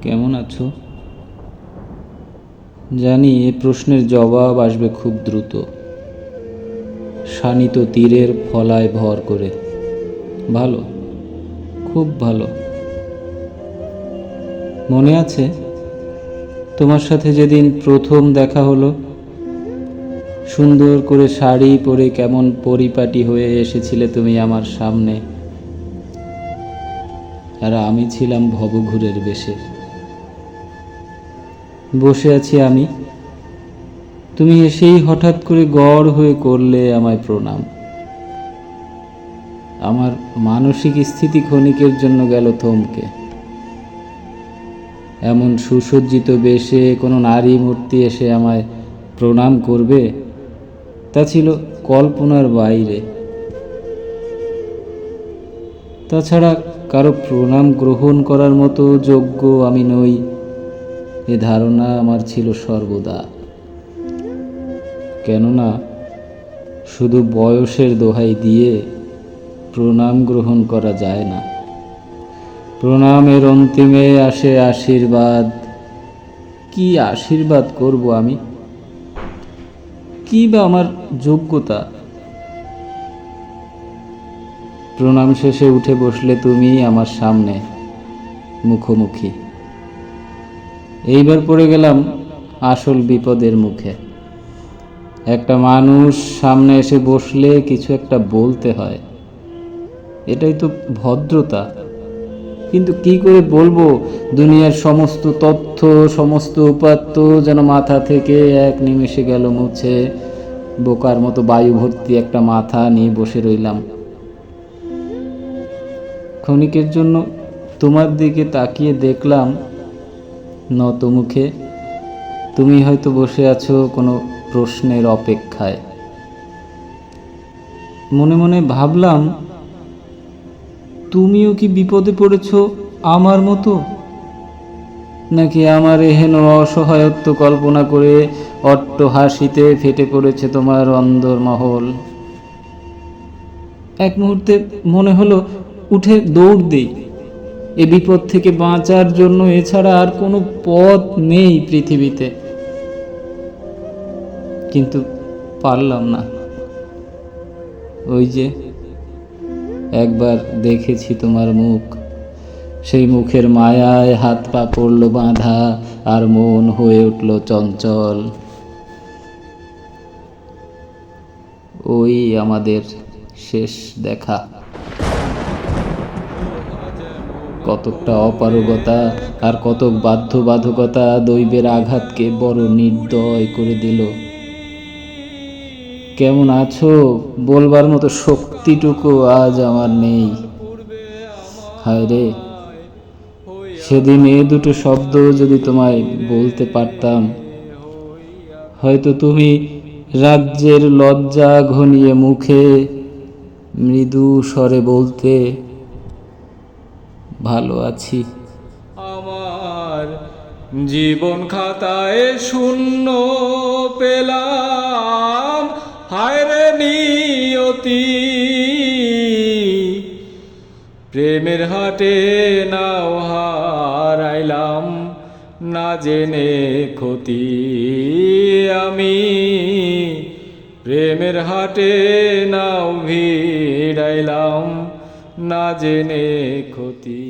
কেমন আছো? জানি এ প্রশ্নের জবাব আসবে খুব দ্রুত, শানিত তীরের ফলায় ভর করে। ভালো, খুব ভালো। মনে আছে তোমার সাথে যেদিন প্রথম দেখা হলো? সুন্দর করে শাড়ি পরে কেমন পরিপাটি হয়ে এসেছিলে তুমি আমার সামনে, আর আমি ছিলাম ভবঘুরের বেশে। বসে আছি আমি, তুমি এসেই হঠাৎ করে গড় হয়ে করলে আমায় প্রণাম। আমার মানসিক স্থিতি ক্ষণিকের জন্য গেল থমকে। এমন সুসজ্জিত বেশে কোনো নারী মূর্তি এসে আমায় প্রণাম করবে, তা ছিল কল্পনার বাইরে। তাছাড়া কারো প্রণাম গ্রহণ করার মতো যোগ্য আমি নই, এ ধারণা আমার ছিল সর্বদা। কেননা শুধু বয়সের দোহাই দিয়ে প্রণাম গ্রহণ করা যায় না। প্রণামের অন্তিমে আসে আশীর্বাদ। কি আশীর্বাদ করব আমি? কি বা আমার যোগ্যতা? প্রণাম শেষে উঠে বসলে তুমি আমার সামনে, মুখোমুখি। এইবার পড়ে গেলাম আসল বিপদের মুখে। একটা মানুষ সামনে এসে বসলে কিছু একটা বলতে হয়, এটাই তো ভদ্রতা। কিন্তু কি করে বলবো? দুনিয়ার সমস্ত তথ্য, সমস্ত উপাত্ত যেন মাথা থেকে এক নিমেষে গেল মুছে। বোকার মতো বায়ু ভর্তি একটা মাথা নিয়ে বসে রইলাম। ক্ষণিকের জন্য তোমার দিকে তাকিয়ে দেখলাম নত মুখে। তুমি হয়তো বসে আছো কোনো প্রশ্নের অপেক্ষায়। মনে মনে ভাবলাম, তুমিও কি বিপদে পড়েছ আমার মতো? নাকি আমার এহেন অসহায়ত্ব কল্পনা করে অট্ট হাসিতে ফেটে পড়েছে তোমার অন্দরমহল? এক মুহূর্তে মনে হলো উঠে দৌড় দেই। এ বিপদ থেকে বাঁচার জন্য এছাড়া আর কোনো পথ নেই পৃথিবীতে। কিন্তু পারলাম না। ওই যে একবার দেখেছি তোমার মুখ, সেই মুখের মায়ায় হাত পা পড়ল বাঁধা, আর মন হয়ে উঠল চঞ্চল। ওই আমাদের শেষ দেখা। কতকটা অপারগতা আর কতক বাধ্যবাধকতা দৈবের আঘাতকে বড় নির্দয় করে দিল। কেমন আছো বলবার মতো শক্তিটুকু আজ আমার নেই। হায় রে, সেদিন এ দুটো শব্দ যদি তোমায় বলতে পারতাম, হয়তো তুমি রাজ্যের লজ্জা ঘনিয়ে মুখে মৃদু স্বরে বলতে, ভালো আছি। আমার জীবন খাতায় শূন্য পেলাম, হায় রে নিয়তি। প্রেমের হাটে নাও হারাইলাম, না জেনে ক্ষতি আমি। প্রেমের হাটে নাও ভিড়াইলাম, না জেনে ক্ষতি।